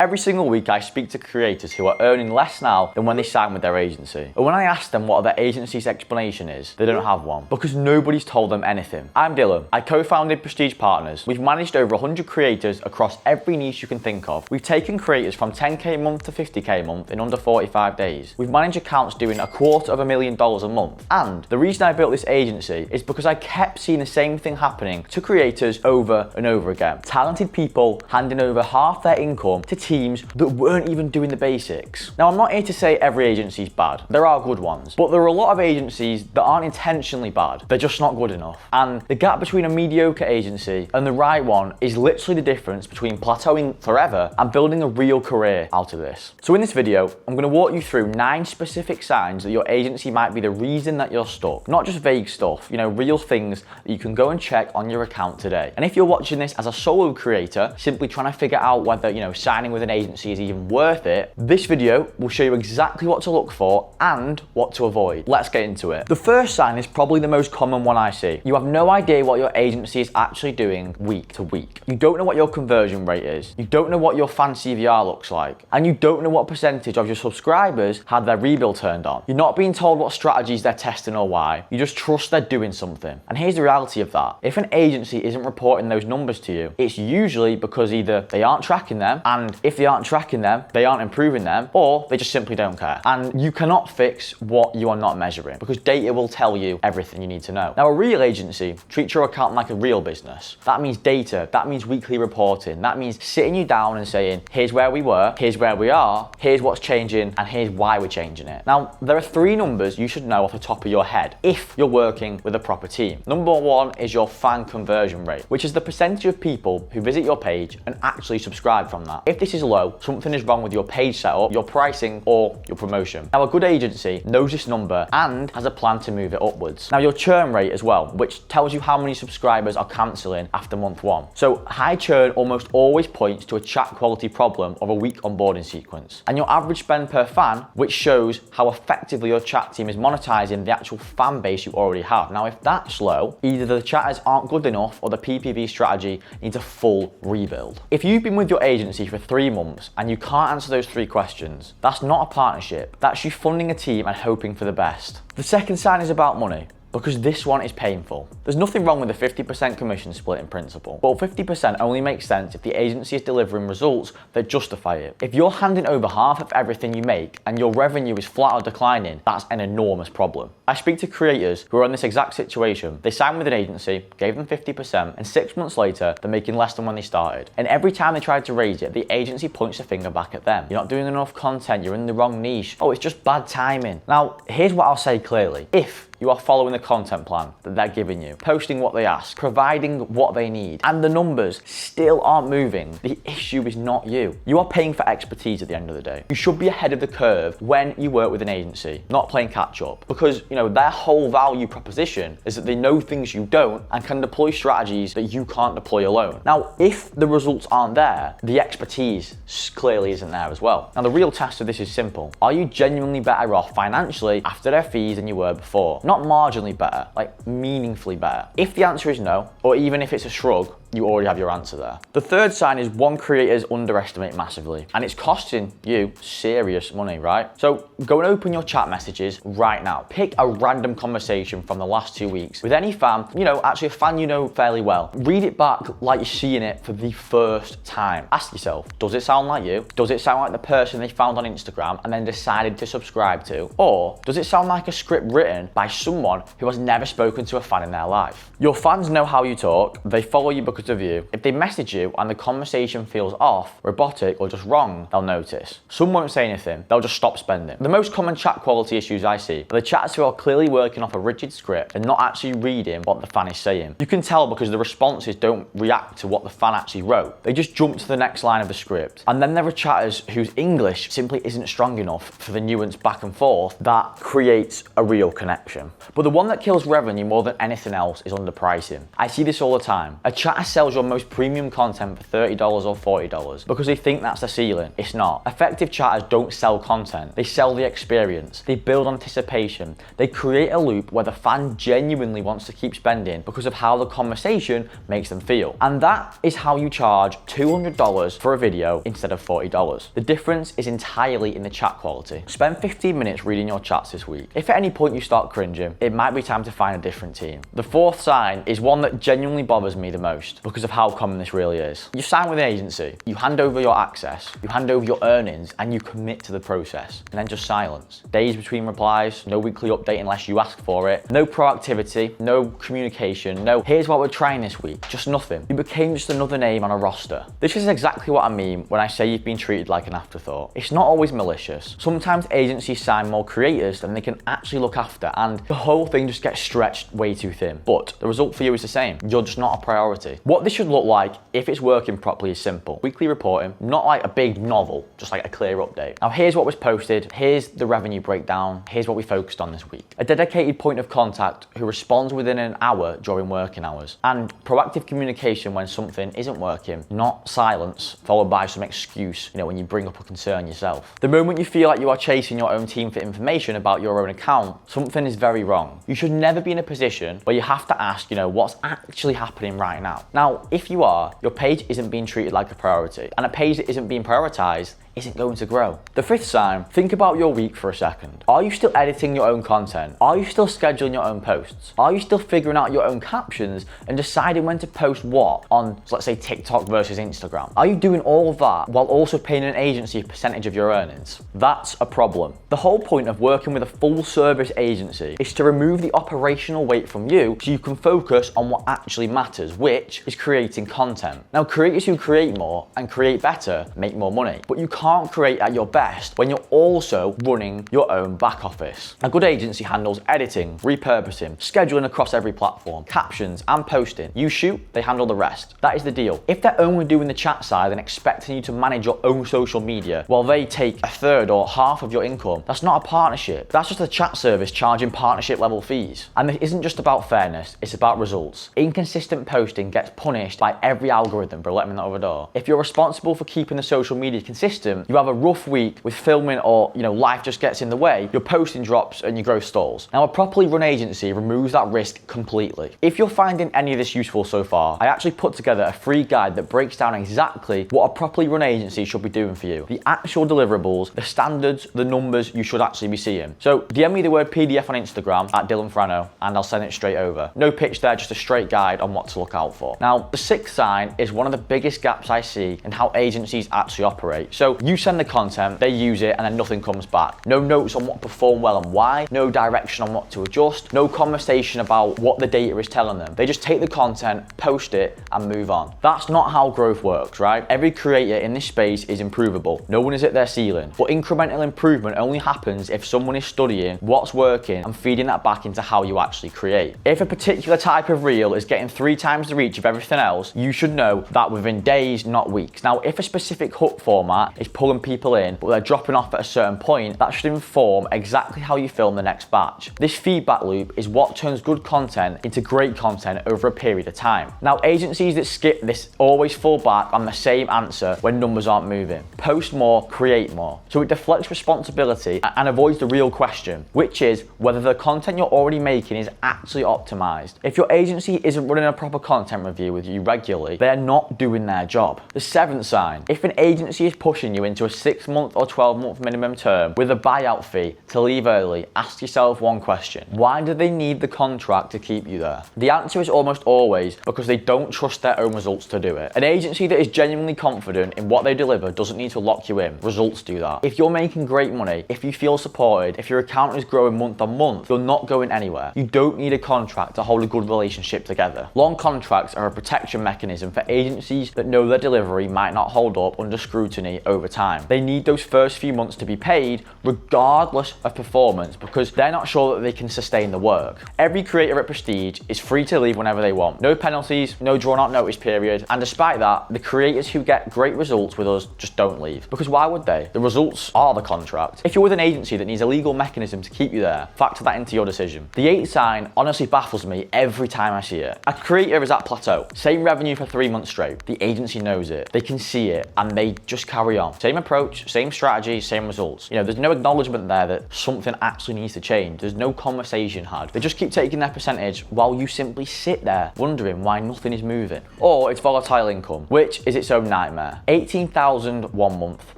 Every single week I speak to creators who are earning less now than when they signed with their agency. But when I ask them what their agency's explanation is, they don't have one, because nobody's told them anything. I'm Dylan. I co-founded Prestige Partners. We've managed over 100 creators across every niche you can think of. We've taken creators from 10k a month to 50k a month in under 45 days. We've managed accounts doing $250,000 a month. And the reason I built this agency is because I kept seeing the same thing happening to creators over and over again. Talented people handing over half their income to teams that weren't even doing the basics. Now, I'm not here to say every agency is bad. There are good ones, but there are a lot of agencies that aren't intentionally bad. They're just not good enough. And the gap between a mediocre agency and the right one is literally the difference between plateauing forever and building a real career out of this. So in this video, I'm going to walk you through 9 specific signs that your agency might be the reason that you're stuck. Not just vague stuff, real things that you can go and check on your account today. And if you're watching this as a solo creator, simply trying to figure out whether, signing with an agency is even worth it, this video will show you exactly what to look for and what to avoid. Let's get into it. The first sign is probably the most common one I see. You have no idea what your agency is actually doing week to week. You don't know what your conversion rate is. You don't know what your fan CVR looks like. And you don't know what percentage of your subscribers had their rebuild turned on. You're not being told what strategies they're testing or why. You just trust they're doing something. And here's the reality of that. If an agency isn't reporting those numbers to you, it's usually because either they aren't tracking them, and if they aren't tracking them, they aren't improving them, or they just simply don't care. And you cannot fix what you are not measuring, because data will tell you everything you need to know. Now, a real agency treats your account like a real business. That means data, that means weekly reporting, that means sitting you down and saying, here's where we were, here's where we are, here's what's changing, and here's why we're changing it. Now, there are 3 numbers you should know off the top of your head if you're working with a proper team. Number 1 is your fan conversion rate, which is the percentage of people who visit your page and actually subscribe from that. If this is low, something is wrong with your page setup, your pricing, or your promotion. Now, a good agency knows this number and has a plan to move it upwards. Now, your churn rate as well, which tells you how many subscribers are cancelling after month 1. So high churn almost always points to a chat quality problem or a weak onboarding sequence. And your average spend per fan, which shows how effectively your chat team is monetizing the actual fan base you already have. Now, if that's low, either the chatters aren't good enough or the PPV strategy needs a full rebuild. If you've been with your agency for 3 months and you can't answer those 3 questions, that's not a partnership. That's you funding a team and hoping for the best. The second sign is about money, because this one is painful. There's nothing wrong with a 50% commission split in principle, but 50% only makes sense if the agency is delivering results that justify it. If you're handing over half of everything you make and your revenue is flat or declining, that's an enormous problem. I speak to creators who are in this exact situation. They signed with an agency, gave them 50%, and 6 months later, they're making less than when they started. And every time they tried to raise it, the agency points the finger back at them. You're not doing enough content, you're in the wrong niche. Oh, it's just bad timing. Now, here's what I'll say clearly. If you are following the content plan that they're giving you, posting what they ask, providing what they need, and the numbers still aren't moving, the issue is not you. You are paying for expertise at the end of the day. You should be ahead of the curve when you work with an agency, not playing catch up, because their whole value proposition is that they know things you don't and can deploy strategies that you can't deploy alone. Now, if the results aren't there, the expertise clearly isn't there as well. Now, the real test of this is simple. Are you genuinely better off financially after their fees than you were before? Not marginally better, like meaningfully better. If the answer is no, or even if it's a shrug, you already have your answer there. The third sign is one creators underestimate massively, and it's costing you serious money, right? So go and open your chat messages right now. Pick a random conversation from the last 2 weeks with any fan, actually a fan you know fairly well. Read it back like you're seeing it for the first time. Ask yourself, does it sound like you? Does it sound like the person they found on Instagram and then decided to subscribe to? Or does it sound like a script written by someone who has never spoken to a fan in their life? Your fans know how you talk. They follow you because of you. If they message you and the conversation feels off, robotic, or just wrong, they'll notice. Some won't say anything, they'll just stop spending. The most common chat quality issues I see are the chatters who are clearly working off a rigid script and not actually reading what the fan is saying. You can tell because the responses don't react to what the fan actually wrote. They just jump to the next line of the script. And then there are chatters whose English simply isn't strong enough for the nuance back and forth that creates a real connection. But the one that kills revenue more than anything else is underpricing. I see this all the time. A chatter sells your most premium content for $30 or $40 because they think that's the ceiling. It's not. Effective chatters don't sell content. They sell the experience. They build anticipation. They create a loop where the fan genuinely wants to keep spending because of how the conversation makes them feel. And that is how you charge $200 for a video instead of $40. The difference is entirely in the chat quality. Spend 15 minutes reading your chats this week. If at any point you start cringing, it might be time to find a different team. The fourth sign is one that genuinely bothers me the most because of how common this really is. You sign with an agency, you hand over your access, you hand over your earnings, and you commit to the process, and then just silence. Days between replies, no weekly update unless you ask for it, no proactivity, no communication, no here's what we're trying this week, just nothing. You became just another name on a roster. This is exactly what I mean when I say you've been treated like an afterthought. It's not always malicious. Sometimes agencies sign more creators than they can actually look after, and the whole thing just gets stretched way too thin. But the result for you is the same. You're just not a priority. What this should look like if it's working properly is simple. Weekly reporting, not like a big novel, just like a clear update. Now here's what was posted, here's the revenue breakdown, here's what we focused on this week. A dedicated point of contact who responds within an hour during working hours. And proactive communication when something isn't working, not silence followed by some excuse, when you bring up a concern yourself. The moment you feel like you are chasing your own team for information about your own account, something is very wrong. You should never be in a position where you have to ask, what's actually happening right now. Now, if you are, your page isn't being treated like a priority, and a page that isn't being prioritized isn't going to grow. The fifth sign, think about your week for a second. Are you still editing your own content? Are you still scheduling your own posts? Are you still figuring out your own captions and deciding when to post what on, let's say, TikTok versus Instagram? Are you doing all of that while also paying an agency a percentage of your earnings? That's a problem. The whole point of working with a full service agency is to remove the operational weight from you so you can focus on what actually matters, which is creating content. Now, creators who create more and create better make more money, but you can't create at your best when you're also running your own back office. A good agency handles editing, repurposing, scheduling across every platform, captions, and posting. You shoot, they handle the rest. That is the deal. If they're only doing the chat side and expecting you to manage your own social media while they take a third or half of your income, that's not a partnership. That's just a chat service charging partnership level fees. And this isn't just about fairness, it's about results. Inconsistent posting gets punished by every algorithm, bro. Let me know over the door. If you're responsible for keeping the social media consistent, you have a rough week with filming or life just gets in the way, your posting drops and your growth stalls. Now a properly run agency removes that risk completely. If you're finding any of this useful so far, I actually put together a free guide that breaks down exactly what a properly run agency should be doing for you. The actual deliverables, the standards, the numbers you should actually be seeing. So DM me the word PDF on Instagram at Dylan Frano and I'll send it straight over. No pitch there, just a straight guide on what to look out for. Now the sixth sign is one of the biggest gaps I see in how agencies actually operate. So you send the content, they use it, and then nothing comes back. No notes on what performed well and why, no direction on what to adjust, no conversation about what the data is telling them. They just take the content, post it, and move on. That's not how growth works, right? Every creator in this space is improvable. No one is at their ceiling. But incremental improvement only happens if someone is studying what's working and feeding that back into how you actually create. If a particular type of reel is getting 3 times the reach of everything else, you should know that within days, not weeks. Now, if a specific hook format is pulling people in, but they're dropping off at a certain point, that should inform exactly how you film the next batch. This feedback loop is what turns good content into great content over a period of time. Now, agencies that skip this always fall back on the same answer when numbers aren't moving. Post more, create more. So it deflects responsibility and avoids the real question, which is whether the content you're already making is actually optimized. If your agency isn't running a proper content review with you regularly, they're not doing their job. The seventh sign, if an agency is pushing you into a 6-month or 12-month minimum term with a buyout fee to leave early, ask yourself one question. Why do they need the contract to keep you there? The answer is almost always because they don't trust their own results to do it. An agency that is genuinely confident in what they deliver doesn't need to lock you in. Results do that. If you're making great money, if you feel supported, if your account is growing month on month, you're not going anywhere. You don't need a contract to hold a good relationship together. Long contracts are a protection mechanism for agencies that know their delivery might not hold up under scrutiny over time. They need those first few months to be paid regardless of performance because they're not sure that they can sustain the work. Every creator at Prestige is free to leave whenever they want. No penalties, no drawn out notice period. And despite that, the creators who get great results with us just don't leave. Because why would they? The results are the contract. If you're with an agency that needs a legal mechanism to keep you there, factor that into your decision. The 8 sign honestly baffles me every time I see it. A creator is at Plateau. Same revenue for 3 months straight. The agency knows it. They can see it and they just carry on. Same approach, same strategy, same results. You know, there's no acknowledgement there that something actually needs to change. There's no conversation had. They just keep taking their percentage while you simply sit there wondering why nothing is moving. Or it's volatile income, which is its own nightmare. 18,000 one month,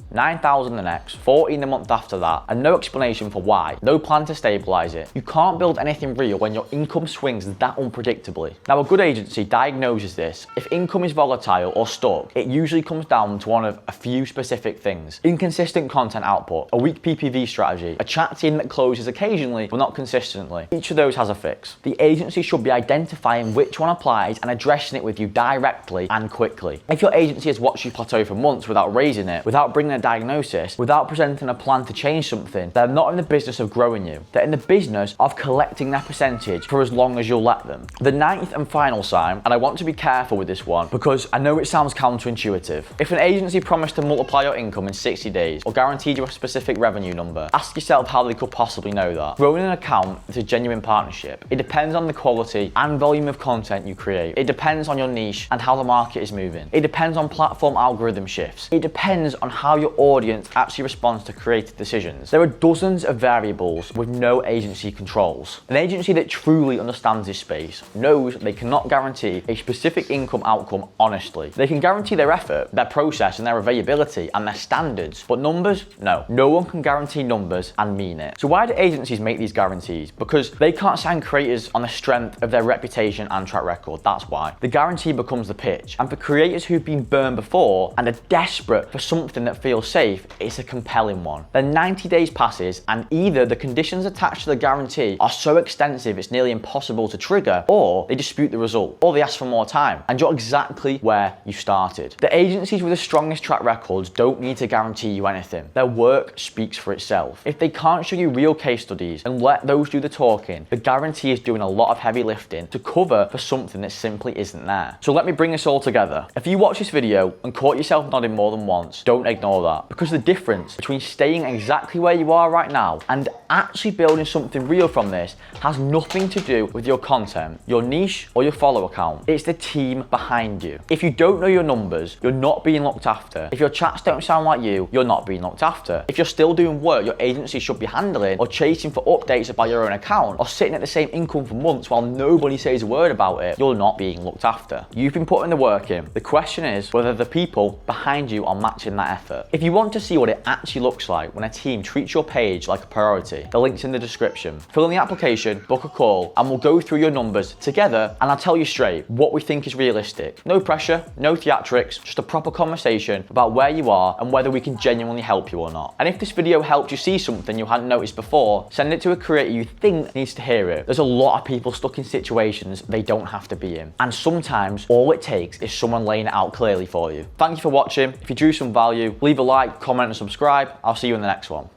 9,000 the next, 14 the month after that, and no explanation for why. No plan to stabilize it. You can't build anything real when your income swings that unpredictably. Now, a good agency diagnoses this. If income is volatile or stuck, it usually comes down to one of a few specific things. Inconsistent content output, a weak PPV strategy, a chat team that closes occasionally but not consistently. Each of those has a fix. The agency should be identifying which one applies and addressing it with you directly and quickly. If your agency has watched you plateau for months without raising it, without bringing a diagnosis, without presenting a plan to change something, they're not in the business of growing you. They're in the business of collecting their percentage for as long as you'll let them. The 9th and final sign, and I want to be careful with this one because I know it sounds counterintuitive. If an agency promised to multiply your income in 60 days or guaranteed you a specific revenue number, ask yourself how they could possibly know that. Growing an account is a genuine partnership. It depends on the quality and volume of content you create. It depends on your niche and how the market is moving. It depends on platform algorithm shifts. It depends on how your audience actually responds to creative decisions. There are dozens of variables with no agency controls. An agency that truly understands this space knows they cannot guarantee a specific income outcome honestly. They can guarantee their effort, their process, and their availability and their standards, but numbers? No. No one can guarantee numbers and mean it. So why do agencies make these guarantees? Because they can't sign creators on the strength of their reputation and track record. That's why. The guarantee becomes the pitch. And for creators who've been burned before and are desperate for something that feels safe, it's a compelling one. Then 90 days passes and either the conditions attached to the guarantee are so extensive it's nearly impossible to trigger, or they dispute the result, or they ask for more time, and you're exactly where you started. The agencies with the strongest track records don't need to guarantee you anything. Their work speaks for itself. If they can't show you real case studies and let those do the talking, the guarantee is doing a lot of heavy lifting to cover for something that simply isn't there. So let me bring this all together. If you watch this video and caught yourself nodding more than once, don't ignore that, because the difference between staying exactly where you are right now and actually building something real from this has nothing to do with your content, your niche, or your follower count. It's the team behind you. If you don't know your numbers, you're not being looked after. If your chats don't sound like you, you're not being looked after. If you're still doing work your agency should be handling, or chasing for updates about your own account, or sitting at the same income for months while nobody says a word about it, you're not being looked after. You've been putting the work in. The question is whether the people behind you are matching that effort. If you want to see what it actually looks like when a team treats your page like a priority, the link's in the description. Fill in the application, book a call, and we'll go through your numbers together, and I'll tell you straight what we think is realistic. No pressure, no theatrics, just a proper conversation about where you are and whether we can genuinely help you or not. And if this video helped you see something you hadn't noticed before, send it to a creator you think needs to hear it. There's a lot of people stuck in situations they don't have to be in, and sometimes all it takes is someone laying it out clearly for you. Thank you for watching. If you drew some value, leave a like, comment, and subscribe. I'll see you in the next one.